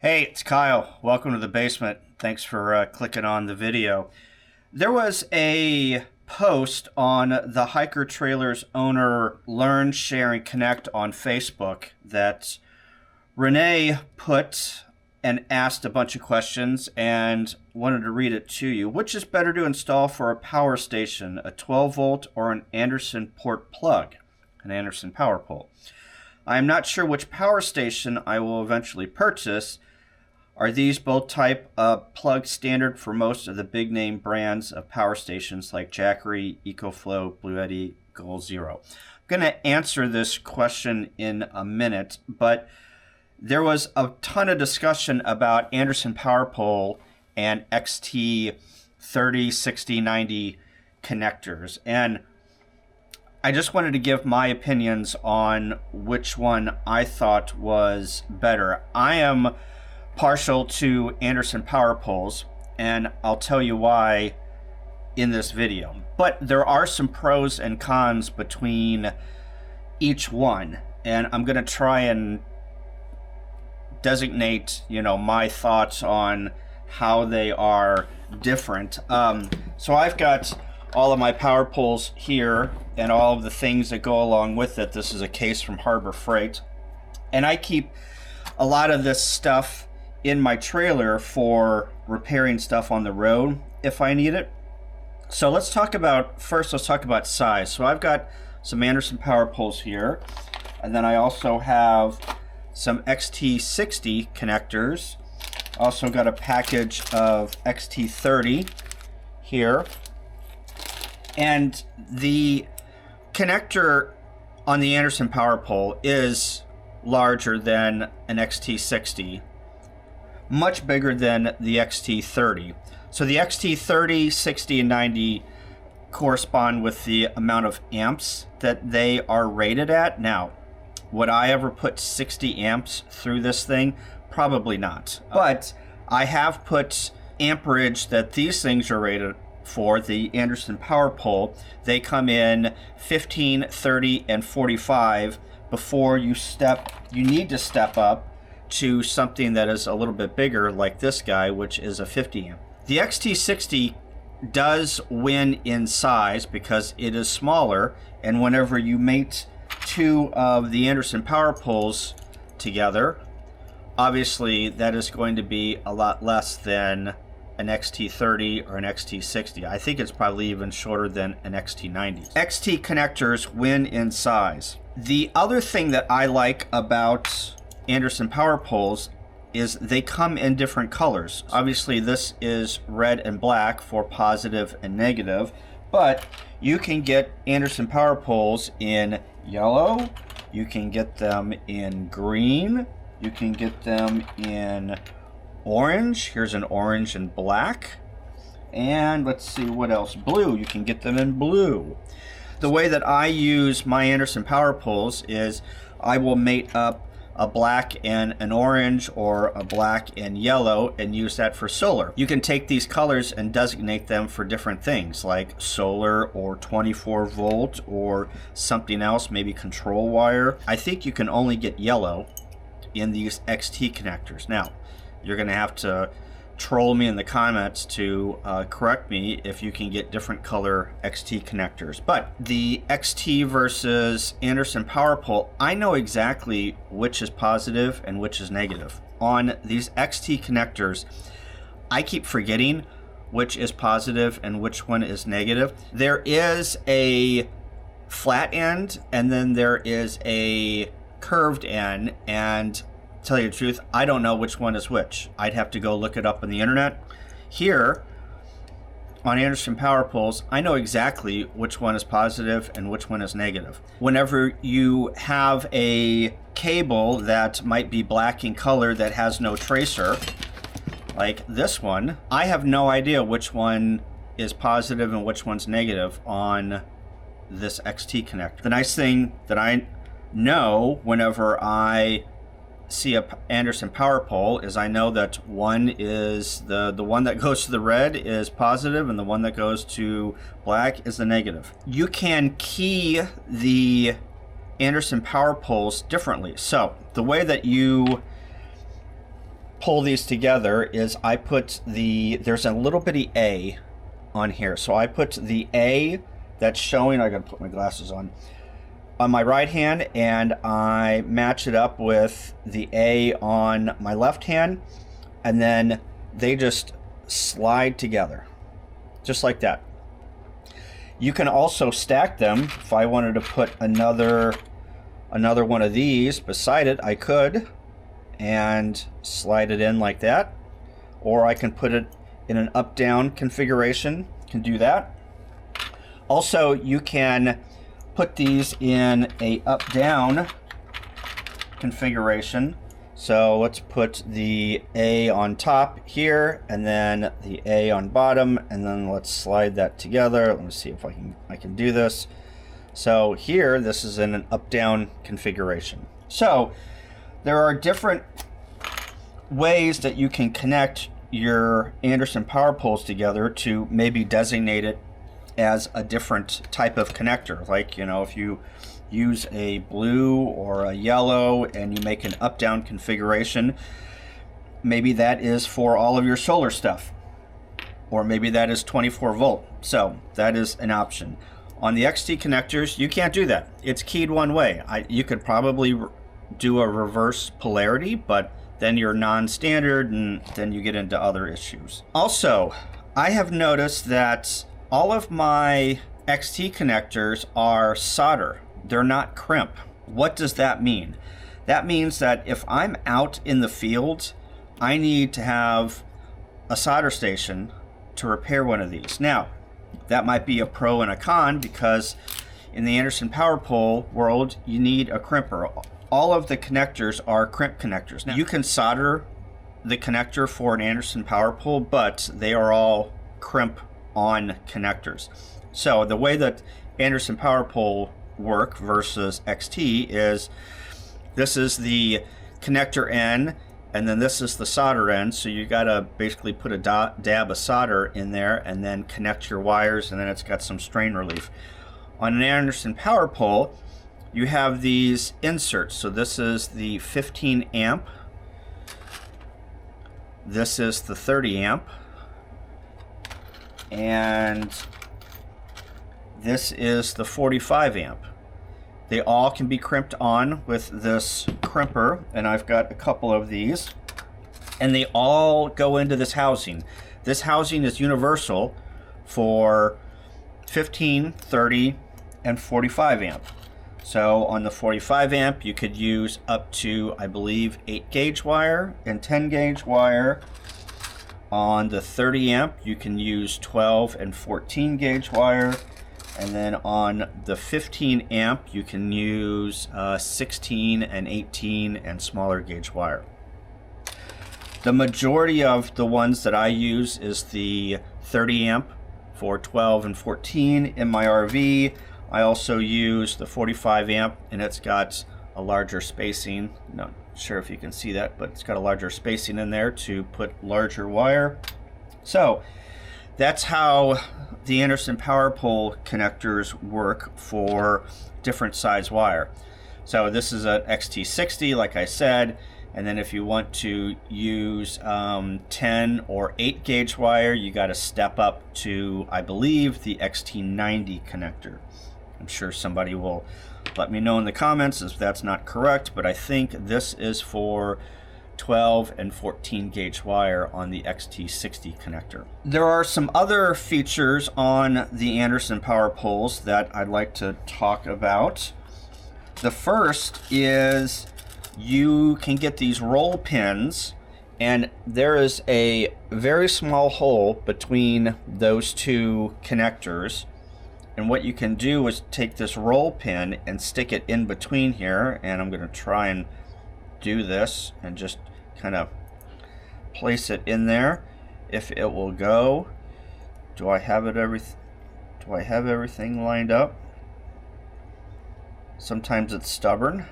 Hey, it's Kyle. Welcome to the basement. Thanks for clicking on the video. There was a post on the Hiker Trailer's owner Learn, Share, and Connect on Facebook that Renee put and asked a bunch of questions and wanted to read it to you. Which is better to install for a power station, a 12 volt or an Anderson port plug, an Anderson power pole? I am not sure which power station I will eventually purchase. Are these both type of plug standard for most of the big name brands of power stations like Jackery, EcoFlow, Bluetti, Goal Zero? I'm going to answer this question in a minute, but there was a ton of discussion about Anderson Power Pole and XT 30, 60, 90 connectors. And I just wanted to give my opinions on which one I thought was better. I am partial to Anderson Power Poles, and I'll tell you why in this video. But there are some pros and cons between each one, and I'm going to try and designate, my thoughts on how they are different. So I've got all of my power poles here and all of the things that go along with it. This is a case from Harbor Freight, and I keep a lot of this stuff in my trailer for repairing stuff on the road if I need it. So let's talk about size. So I've got some Anderson power poles here, and then I also have some XT60 connectors. Also got a package of XT30 here, and the connector on the Anderson power pole is larger than an XT60, much bigger than the XT30. So the XT30, 60, and 90 correspond with the amount of amps that they are rated at. Now, would I ever put 60 amps through this thing? Probably not. But I have put amperage that these things are rated for, the Anderson power pole. They come in 15, 30, and 45 before you need to step up to something that is a little bit bigger, like this guy, which is a 50 amp. The XT60 does win in size because it is smaller, and whenever you mate two of the Anderson power poles together, obviously that is going to be a lot less than an XT30 or an XT60. I think it's probably even shorter than an XT90. XT connectors win in size. The other thing that I like about Anderson power poles is they come in different colors. Obviously this is red and black for positive and negative, but you can get Anderson power poles in yellow, you can get them in green, you can get them in orange. Here's an orange and black, and let's see what else, blue. You can get them in blue. The way that I use my Anderson power poles is I will mate up a black and an orange or a black and yellow and use that for solar. You can take these colors and designate them for different things like solar or 24 volt or something else, maybe control wire. I think you can only get yellow in these XT connectors. Now, you're going to have to troll me in the comments to correct me if you can get different color XT connectors. But the XT versus Anderson power pole, I know exactly which is positive and which is negative. On these XT connectors, I keep forgetting which is positive and which one is negative. There is a flat end and then there is a curved end, and tell you the truth, I don't know which one is which. I'd have to go look it up on the internet. Here on Anderson power poles, I know exactly which one is positive and which one is negative. Whenever you have a cable that might be black in color that has no tracer, like this one, I have no idea which one is positive and which one's negative on this XT connector. The nice thing that I know whenever I see a Anderson power pole is I know that one is the one that goes to the red is positive and the one that goes to black is the negative. You can key the Anderson power poles differently. So the way that you pull these together is I put there's a little bitty A on here. So I put the A that's showing, I gotta put my glasses on my right hand, and I match it up with the A on my left hand, and then they just slide together, just like that. You can also stack them. If I wanted to put another one of these beside it, I could, and slide it in like that. Or I can put it in an up-down configuration, can do that. Also, you can put these in a up-down configuration. So let's put the A on top here, and then the A on bottom, and then let's slide that together. Let me see if I can do this. So here, this is in an up-down configuration. So there are different ways that you can connect your Anderson Powerpoles together to maybe designate it as a different type of connector. Like, you know, if you use a blue or a yellow and you make an up-down configuration, maybe that is for all of your solar stuff, or maybe that is 24 volt. So that is an option. On the XT connectors, you can't do that. It's keyed one way. You could probably do a reverse polarity, but then you're non-standard, and then you get into other issues. Also, I have noticed that all of my XT connectors are solder. They're not crimp. What does that mean? That means that if I'm out in the field, I need to have a solder station to repair one of these. Now, that might be a pro and a con, because in the Anderson Powerpole world, you need a crimper. All of the connectors are crimp connectors. Now, you can solder the connector for an Anderson Powerpole, but they are all crimp on connectors. So the way that Anderson Powerpole work versus XT is, this is the connector end, and then this is the solder end. So you gotta basically put a dab of solder in there and then connect your wires, and then it's got some strain relief. On an Anderson Powerpole, you have these inserts. So this is the 15 amp, this is the 30 amp, and this is the 45 amp. They all can be crimped on with this crimper, and I've got a couple of these, and they all go into this housing. This housing is universal for 15, 30, and 45 amp. So on the 45 amp, you could use up to, I believe, 8 gauge wire and 10 gauge wire. On the 30 amp, you can use 12 and 14 gauge wire. And then on the 15 amp, you can use 16 and 18 and smaller gauge wire. The majority of the ones that I use is the 30 amp for 12 and 14 in my RV. I also use the 45 amp, and it's got a larger spacing. Not sure if you can see that, but it's got a larger spacing in there to put larger wire. So that's how the Anderson Powerpole connectors work for different size wire. So this is an XT60, like I said, and then if you want to use 10 or 8 gauge wire, you got to step up to, I believe, the XT90 connector. I'm sure somebody will let me know in the comments if that's not correct, but I think this is for 12 and 14 gauge wire on the XT60 connector. There are some other features on the Anderson Powerpoles that I'd like to talk about. The first is you can get these roll pins, and there is a very small hole between those two connectors. And what you can do is take this roll pin and stick it in between here, and I'm going to try and do this and just kind of place it in there. If it will go. Do I have everything lined up? Sometimes it's stubborn.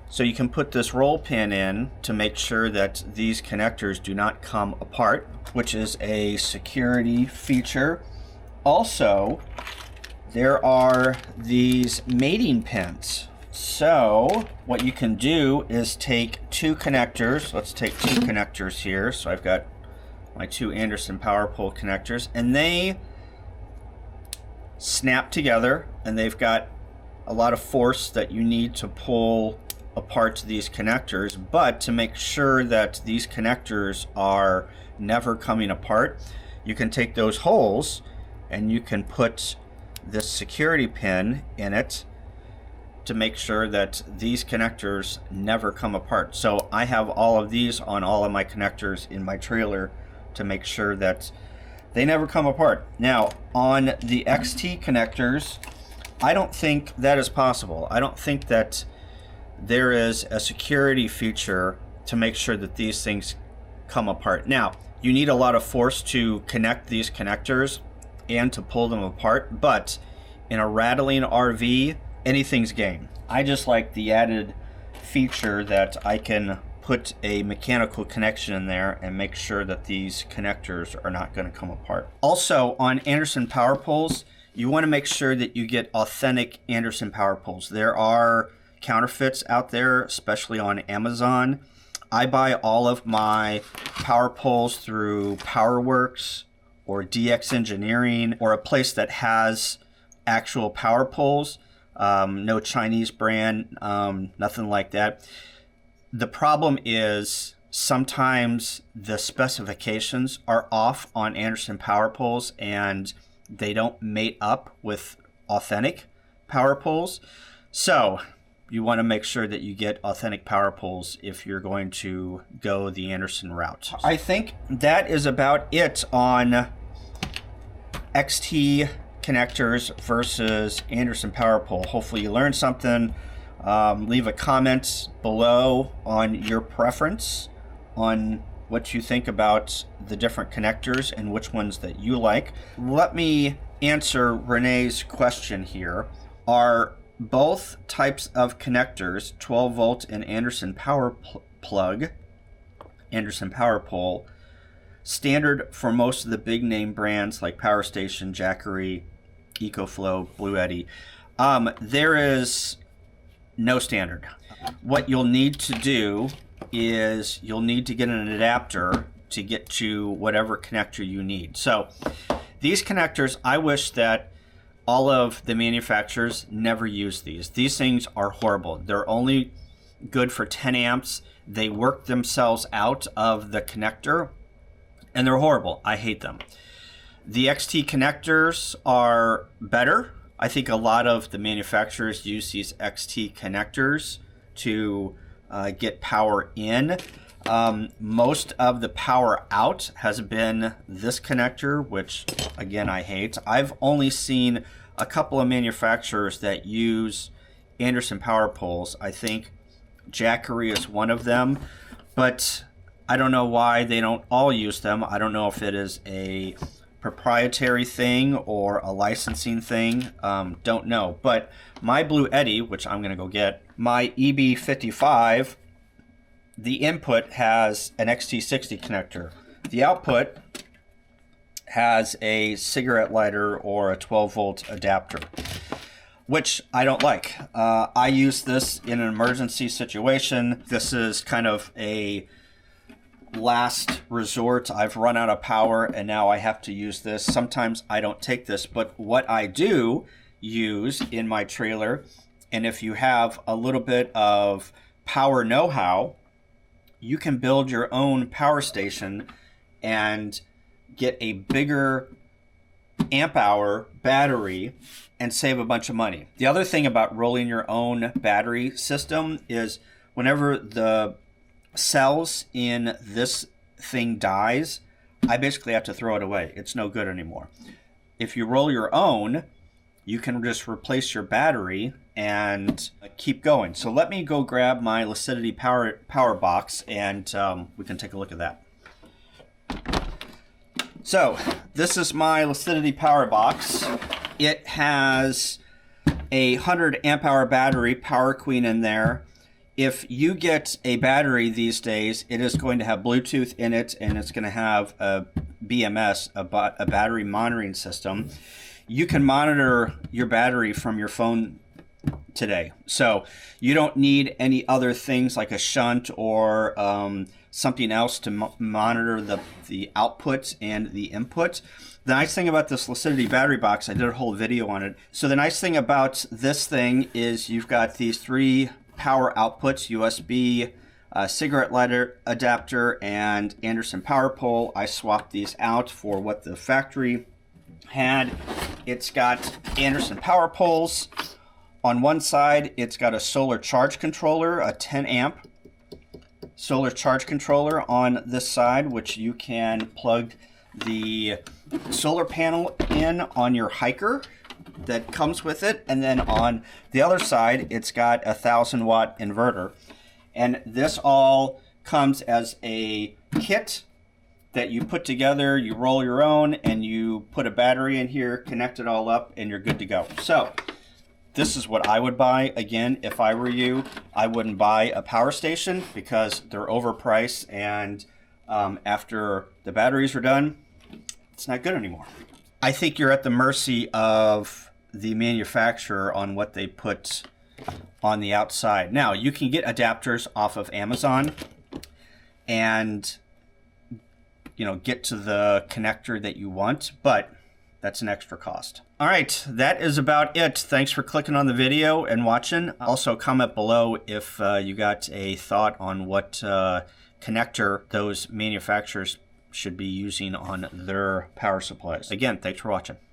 So you can put this roll pin in to make sure that these connectors do not come apart, which is a security feature. Also, there are these mating pins So what you can do is take two connectors. Let's take two connectors here. So I've got my two Anderson Powerpole connectors, and they snap together, and they've got a lot of force that you need to pull apart these connectors. But to make sure that these connectors are never coming apart, you can take those holes and you can put this security pin in it to make sure that these connectors never come apart. So I have all of these on all of my connectors in my trailer to make sure that they never come apart. Now, on the XT connectors, I don't think that is possible. I don't think that there is a security feature to make sure that these things come apart. Now, you need a lot of force to connect these connectors and to pull them apart, but in a rattling RV, anything's game. I just like the added feature that I can put a mechanical connection in there and make sure that these connectors are not going to come apart. Also, on Anderson Powerpoles, you want to make sure that you get authentic Anderson Powerpoles. There are counterfeits out there, especially on Amazon. I buy all of my Powerpoles through PowerWorks or DX Engineering, or a place that has actual Powerpoles. No Chinese brand, nothing like that. The problem is sometimes the specifications are off on Anderson Powerpoles and they don't mate up with authentic Powerpoles. So you want to make sure that you get authentic Powerpoles if you're going to go the Anderson route. I think that is about it on XT connectors versus Anderson Powerpole. Hopefully you learned something. Leave a comment below on your preference on what you think about the different connectors and which ones that you like. Let me answer Renee's question here. Are both types of connectors, 12 volt and Anderson Anderson Powerpole, standard for most of the big name brands like Power Station, Jackery, EcoFlow, Blue Eddy? There is no standard. What you'll need to do is you'll need to get an adapter to get to whatever connector you need. So these connectors, I wish that all of the manufacturers never use these. These things are horrible. They're only good for 10 amps. They work themselves out of the connector and they're horrible. I hate them. The XT connectors are better. I think a lot of the manufacturers use these XT connectors to get power in. Most of the power out has been this connector, which again I hate. I've only seen a couple of manufacturers that use Anderson Powerpoles. I think Jackery is one of them, but I don't know why they don't all use them. I don't know if it is a proprietary thing or a licensing thing, don't know. But my Blue Eddy, which I'm gonna go get, my EB55, the input has an XT60 connector. The output has a cigarette lighter or a 12 volt adapter, which I don't like. I use this in an emergency situation. This is kind of a last resort. I've run out of power and now I have to use this. Sometimes I don't take this, but what I do use in my trailer, and if you have a little bit of power know-how, you can build your own power station and get a bigger amp hour battery and save a bunch of money. The other thing about rolling your own battery system is whenever the cells in this thing dies, I basically have to throw it away. It's no good anymore. If you roll your own, you can just replace your battery and keep going. So let me go grab my Lucidity power box and we can take a look at that. So this is my Lucidity power box. It has a 100 amp hour battery, Power Queen, in there. If you get a battery these days, it is going to have Bluetooth in it, and it's going to have a BMS, a battery monitoring system. You can monitor your battery from your phone today. So you don't need any other things like a shunt or something else to monitor the outputs and the inputs. The nice thing about this Lucidity battery box, I did a whole video on it. So the nice thing about this thing is you've got these 3 power outputs, USB, cigarette lighter adapter, and Anderson power pole. I swapped these out for what the factory had. It's got Anderson power poles. On one side, it's got a solar charge controller, a 10 amp solar charge controller on this side, which you can plug the solar panel in on your hiker that comes with it. And then on the other side, it's got a 1,000-watt inverter. And this all comes as a kit that you put together, you roll your own, and you put a battery in here, connect it all up, and you're good to go. So this is what I would buy. Again, if I were you, I wouldn't buy a power station because they're overpriced, and after the batteries are done, it's not good anymore. I think you're at the mercy of the manufacturer on what they put on the outside. Now, you can get adapters off of Amazon and, you know, get to the connector that you want, but that's an extra cost. All right, that is about it. Thanks for clicking on the video and watching. Also, comment below if you got a thought on what connector those manufacturers should be using on their power supplies. Again, thanks for watching.